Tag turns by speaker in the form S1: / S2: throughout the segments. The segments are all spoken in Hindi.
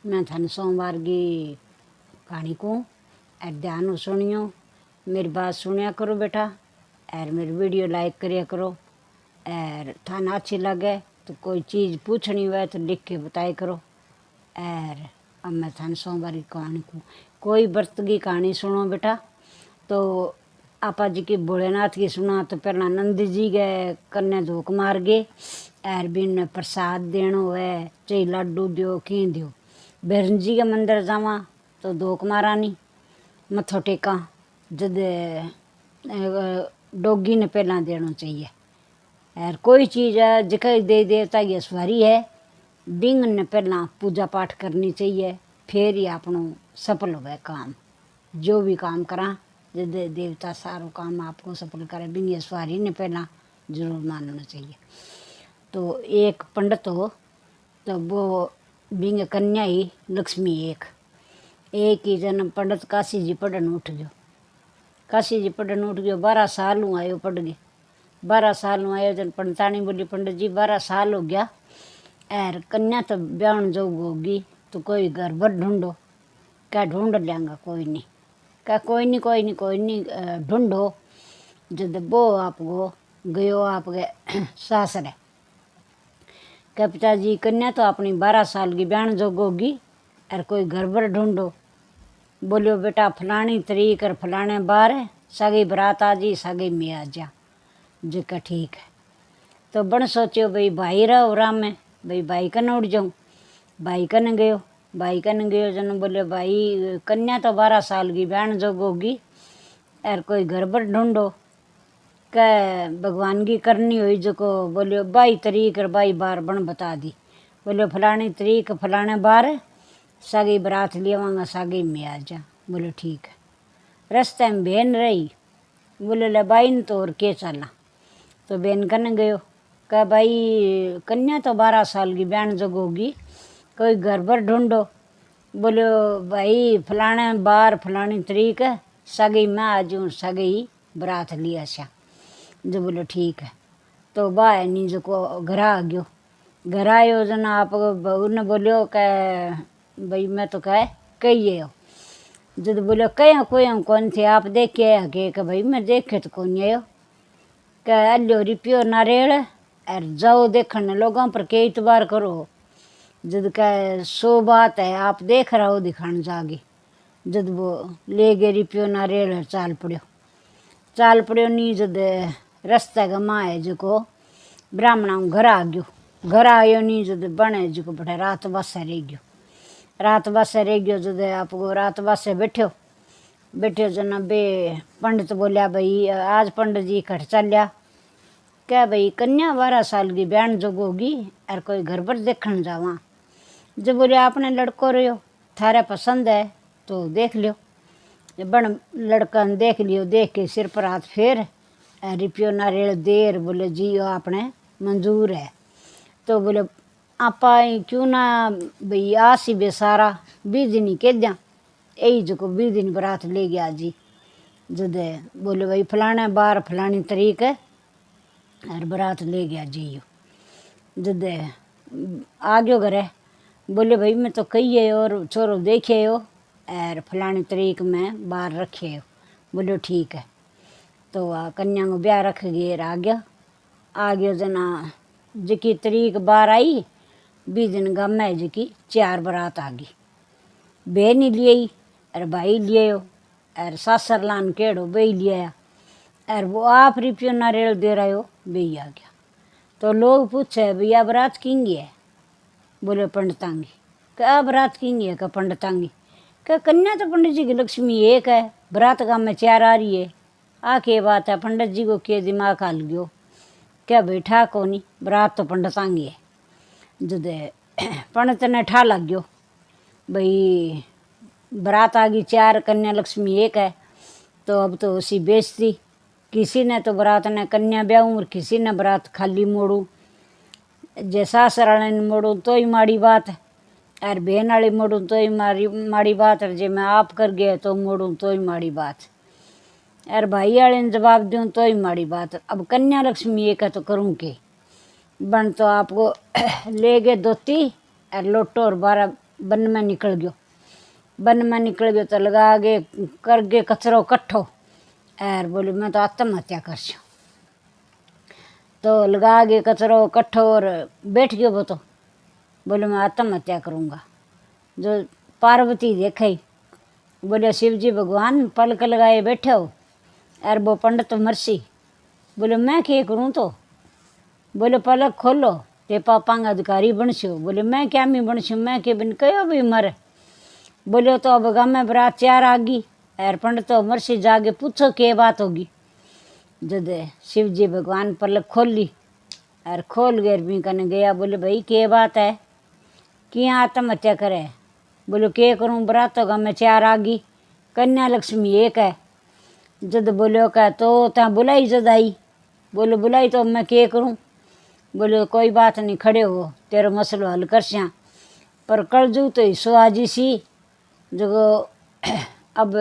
S1: मैं थाने सोमवार की कहानी को और ध्यान हो सुनियो। मेरी बात सुनिया करो बेटा और मेरी वीडियो लाइक करिया करो। और थाना अच्छी लगे तो कोई चीज़ पूछनी हुआ तो लिख के बताया करो। और अब मैं थाने सोमवार की कहानी को कोई व्रत की कहानी सुनो बेटा। तो आपा जी की भोलेनाथ की सुना तो पहला नंद जी गए कन्या धोख मार गए और बिन प्रसाद देनो है चाहे लड्डू दो की दो। बिरन जी के मंदिर जावा तो धोख मारा नहीं मथो टेका जद डोगी ने पहला देना चाहिए। और कोई चीज़ है जिका दे देवता की सवारी है बिंग ने पहला पूजा पाठ करनी चाहिए फिर ही अपनों सफल हो काम। जो भी काम करा जब देवता सारो काम आपको सफल करे बिंग सवारी ने पहला जरूर मानना चाहिए। तो एक पंडित हो तो वो बिंग कन्या ही लक्ष्मी एक ही जन्म पंडित काशी जी पढ़न उठ गयो। काशी जी पढ़न उठ गयो 12 साल हूँ आयो पढ़ गए 12 साल हूँ आयो जन पंडितानी बोली पंडित जी 12 साल हो गया और कन्या तो ब्याहन जोग होगी तो कोई घर भर ढूंढो। क्या ढूंढ लेंगा कोई नहीं क्या कोई नहीं ढूंढो। जब वो आपको गयो आपके सासरे क्या पिताजी कन्या तो अपनी 12 साल की ब्याहन जोग होगी और कोई घर भर ढूंढो। बोलियो बेटा फलानी तरीक और फलाने बार सगी बरात आ जी सगी में आ जा जिका ठीक है। तो बन सोचो भाई रहो राम में भाई कन उड़ जाऊँ भाई कन गयो जन बोले भाई कन्या तो 12 साल की बहन जोग होगी और कोई घर पर ढूंढो। क्या भगवान की करनी हुई जो को बोलियो 22 तरीक और 22 बार बन बता दी। बोलियो फलानी तरीक फलाने बार सागी बरात लियावांगा सागी में आ जा। बोले ठीक है। रास्ते में बहन रही बोले ले बाई ने तो और के चला। तो बहन कन गयो कहा भाई कन्या तो 12 साल की बहन जग होगी कोई घर पर ढूंढो। बोलो भाई फलाने बार फलानी तरीक है सगी मैं आ जाऊँ सगी बरात लिया सा। जो बोलो ठीक है। तो बाह नी जो को घर आ गयो घर आयो जन आप बहू ने बोलियो कह भाई मैं तो कहिए हो। जब बोलो कह कोई हम कौन थे आप देखे आगे कि भाई मैं देखे तो कौन आयो कह अल्यो रिपियो नारेल और जाओ देखने लोगों पर के इतबार करो। जब कह 100 बात है आप देख रहे हो दिखाने जागे। जब वो ले गए रिपियो नारेल चाल पड़ियो नी जद रास्ते का माँ है जो को ब्राह्मणा घर आ गयो घर आयो नी जद बने जो को बड़े रात बस रह गयो जद आपको रात बस बैठो जना बे पंडित बोलिया भाई आज पंडित जी कट चलिया क्या भाई कन्या 12 साल की बहन जोग होगी और कोई घर पर देखने जावा। जब बोले आपने लड़को रहो थारे पसंद है तो देख लियो। बन लड़का ने देख लियो देख के सिर पर हाथ फेर रिपियो नारियल देर बोले जी आपने मंजूर है। तो बोले आपा क्यों ना भाई आसी बेसारा 20 दिन ही कह दिया यही जो को 20 दिन बरात ले गया जी। जद बोले भाई फलाने बार फलानी तरीक है और बरात ले गया जी। जद आ गयो घरे बोले भाई मैं तो कही और छोरो देखे हो और फलानी तरीक में बार रखे हो। बोलो ठीक है। तो कन्या को ब्याह रख गए आ गयो जना जिकी तरीक बार आई 20 दिन गम है जिकी 4 बरात आ गई। बहन ही लिए और भाई लिए और सासर लान केड़ो बही लिया और वो आप रिपियो नारियल दे रहे हो बही आ गया। तो लोग पूछे भैया बरात किंगी है। बोले पंडितांगी क्या बरात किंगी है का पंडितांगी क्या कन्या तो पंडित जी की लक्ष्मी एक है बरात गाँव में 4 आ रही है आ के बात है पंडित जी को के दिमाग हाल गयो क्या बैठा को नहीं बरात तो पंडितांगी है। जद पंडित ने ठा लग गयो भाई बरात आ गई 4 कन्या लक्ष्मी एक है तो अब तो उसी बेचती किसी ने तो बरात ने कन्या ब्याहूँ और किसी ने बरात खाली मोड़ू। जैसा सराने ने मोड़ू तो ही माड़ी बात है और बहन वाली मोड़ू तो ही माड़ी बात और जे मैं आप कर गया तो मोड़ू तो ही माड़ी बात और भाई वाले ने जवाब दूँ तो ही माड़ी बात। अब कन्या लक्ष्मी एक है तो करूँ के बन तो आपको ले गए धोती और लोटो और 12 बन में निकल गयो। बन में निकल गयो तो लगा आगे कर गे कचरो कट्ठो और बोले मैं तो आत्महत्या कर छूँ। तो लगा आगे कचरो कट्ठो और बैठ गयो वो तो बोले मैं आत्महत्या करूँगा। जो पार्वती देखे बोले शिव जी भगवान पलक लगाए बैठे हो और वो पंडित मरसी। बोले मैं क्या करूँ तो बोले पलक खोलो ते पापा का अधिकारी बनशो। बोले मैं क्या मैं बनशू मैं के बिन कहो भी मर। बोले तो अब गाँव में बरात 4 आ गई और पंडित तो मरसी जागे पूछो के बात होगी। जद शिव जी भगवान पलक खोल ली और खोल गए भी कने गया। बोले भाई के बात है किया आत्महत्या करे। बोलो के करूँ बरात तो गाँव में 4 आ गई कन्या लक्ष्मी 1 है। जद बोलो का तो त्या बुलाई जद आई। बोलो बुलाई तो मैं के करूँ। बोलो कोई बात नहीं खड़े हो तेरा मसलो हल कर स्या। पर कलजू तो हिस्सो आजी सी जो अब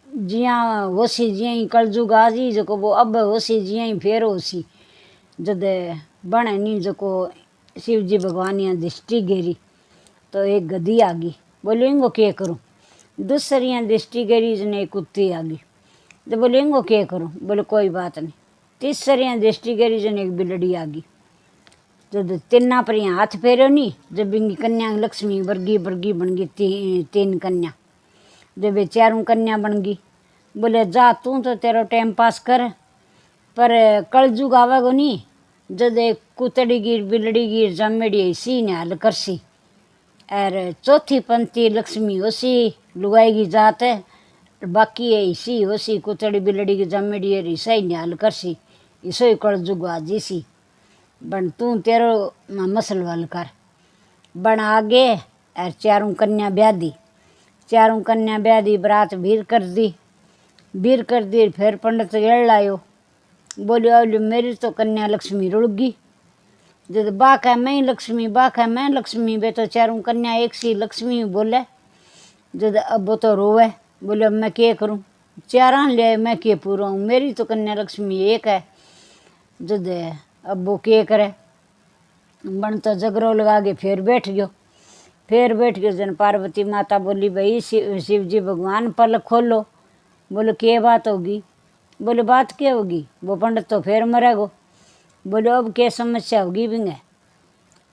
S1: जिया होसी जिया ही कलजुग आजी जो वो अब होसी जिया ही फेर होसी। जद बने नहीं जो शिव जी भगवान यहाँ दृष्टि गेरी तो एक गधी आ गई। बोले इनको क्या करूँ। दूसरी यहाँ दृष्टि गेरी जने एक कुत्ती आ गई। तो बोले इनको क्या करूँ। बोले कोई बात नहीं। तीसरी यहाँ दृष्टि गेरी जने एक बिलड़ी आ गई। जब 3 पर यहाँ हाथ फेरो नहीं जब इनकी कन्या लक्ष्मी वर्गी वर्गी बन गई 3 कन्या। जब वे 4 कन्या बन गई बोले जा तू तो तेरा टाइम पास कर पर कलजुग आवेगो नहीं। जब एक कुतड़ी गिर बिलड़ी गिर जमेड़ी सी ने हल करसी और चौथी पंक्ति लक्ष्मी होसी लुगाएगी जात है बाकी है इसी होसी कुतड़ी बिलड़ी की जमेड़ी है ईसा ही ने हल करसी इसो ही कलजुग आजी सी। बन तू तेरो मसल वाल कर बन आगे और 4 कन्या ब्याह दी। 4 कन्या ब्याह दी बरात भीर कर दी फिर पंडित गेड़ लायो। बोलियो अवली मेरी तो कन्या लक्ष्मी रुड़ गई। जब बाक है मैं लक्ष्मी बाक है मैं लक्ष्मी वे तो 4 कन्या एक सी लक्ष्मी बोले। जब अब वो तो रोवे बोले अब मैं क्या करूँ 4 ले मैं क्या पूरा हूँ मेरी तो कन्या लक्ष्मी 1 है। जब अब वो क्या करे बन तो जगरो लगा के फिर बैठ गयो। जन पार्वती माता बोली भाई शिव जी भगवान पलक खोलो। बोले क्या बात होगी। बोले बात क्या होगी वो पंडित तो फिर मरेगो। बोले अब क्या समस्या होगी बिंगे।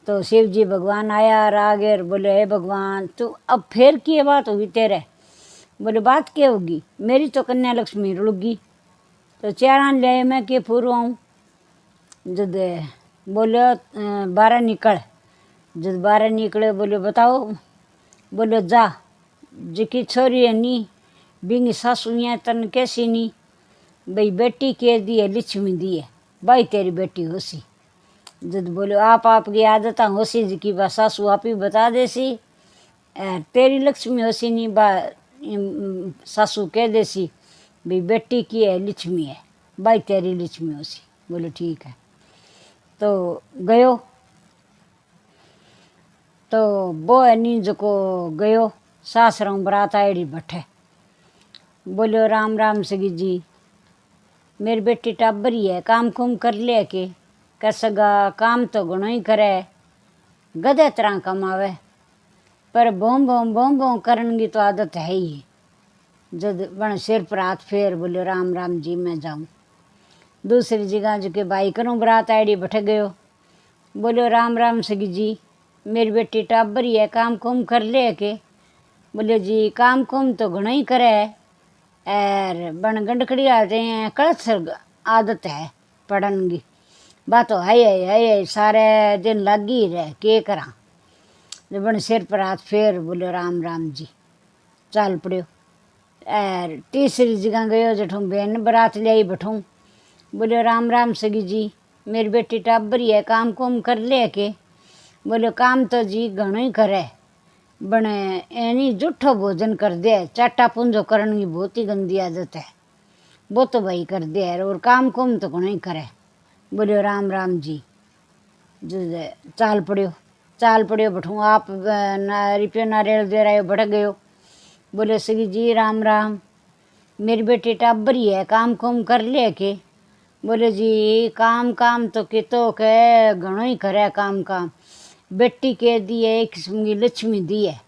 S1: तो शिव जी भगवान आया और आगे बोले हे भगवान तू अब फिर क्या बात होगी तेरे। बोले बात क्या होगी मेरी तो कन्या लक्ष्मी रुड़ गई तो 4 ले मैं क्या पूरा हूँ। जब बोले 12 निकल। जब 12 निकले बोले बताओ। बोले जा जिकी छोरी है नी बिंगी सासू यहाँ तन कैसी नी भाई बेटी के दी है लक्ष्मी दी है भाई तेरी बेटी होसी। जब बोले आपकी आदत होसी जी की बा सासू आप ही बता देसी तेरी लक्ष्मी होसी नी बा सासू कह देसी भाई बेटी की है लक्ष्मी है भाई तेरी लक्ष्मी होसी। बोले ठीक है। तो गयो तो वो है नी जो गयो सासरों बरात आयड़ी बैठे। बोलो राम राम सगी जी मेरी बेटी टाबरी है काम कुम कर ले के कसगा काम तो घणो ही करे गधे तरह कमावे पर बोम बोम बोम बोम करन की तो आदत है ही। जब बन सिर पर हाथ फेर बोले राम राम जी मैं जाऊँ। दूसरी जगह जो के भाई करूँ बरात आईडी बैठ गयो। बोलो राम राम सगी जी मेरी बेटी टाबरी है काम कुम कर ले के। बोले जी काम कुम तो घणो ही करे और बन गंडकड़ी आते हैं कलश आदत है पढ़न की बात तो है सारे दिन लगी रहे के करा। बन सिर पर हाथ फेर बोले राम राम जी चल पड़ो। और तीसरी जगह गयो जठूँ बहन बरात ले आई बैठूँ। बोले राम राम सगी जी मेरी बेटी टाबरी है काम कुम कर ले के। बोले काम तो जी घणो ही करे बने एनी जूठो भोजन कर दे चाटा पुंजो करने की बहुत ही गंदी आदत है वो तो भाई कर दे और काम कुम तो घणो ही करे। बोले राम राम जी चाल पड़ो बैठूँ आप रुपये नारियल दे रहे हो बढ़ गयो। बोले सगी जी राम राम मेरी बेटी टाबरी है काम कुम कर ले के। बोले जी काम तो कितो के घणो ही करे काम बेटी के दी है एक किस्म की लक्ष्मी दी है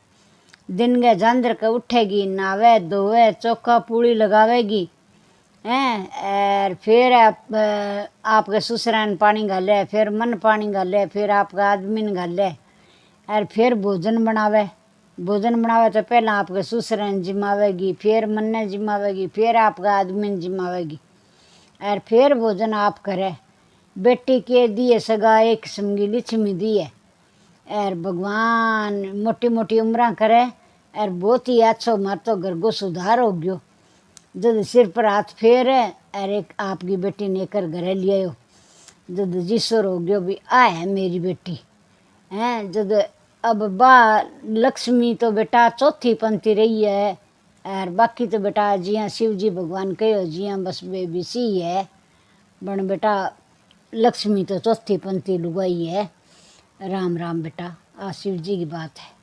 S1: दिन के झांझर के उठेगी, नावे धोवे, चौका पूड़ी लगावेगी हैं, और फिर आपके ससुरा ने पानी घाले, फिर मन पानी घाले, फिर आपका आदमी ने घाले, और फिर भोजन बनावे। भोजन बनावे तो पहला आपके ससुरा ने जिमावेगी, फिर मन ने जिमावेगी, फिर आपका आदमी ने जिमावेगी, और फिर भोजन आप करे। बेटी के दिए सगा एक किस्म की लक्ष्मी दी है, और भगवान मोटी मोटी उम्र करे, और बहुत ही अच्छो मार तो घर को सुधार हो गयो। जब सिर पर हाथ फेर और एक आपकी बेटी ने कर घरे ले आयो, जब जिसर हो गयो भी आ है मेरी बेटी हैं। जब अब बा लक्ष्मी तो बेटा चौथी पंक्ति रही है, और बाकी तो बेटा जिया शिव जी भगवान कहो जिया बस बेबी सी है, बन बेटा लक्ष्मी तो चौथी पंक्ति लुगाई है। राम राम बेटा, आ शिव जी की बात है।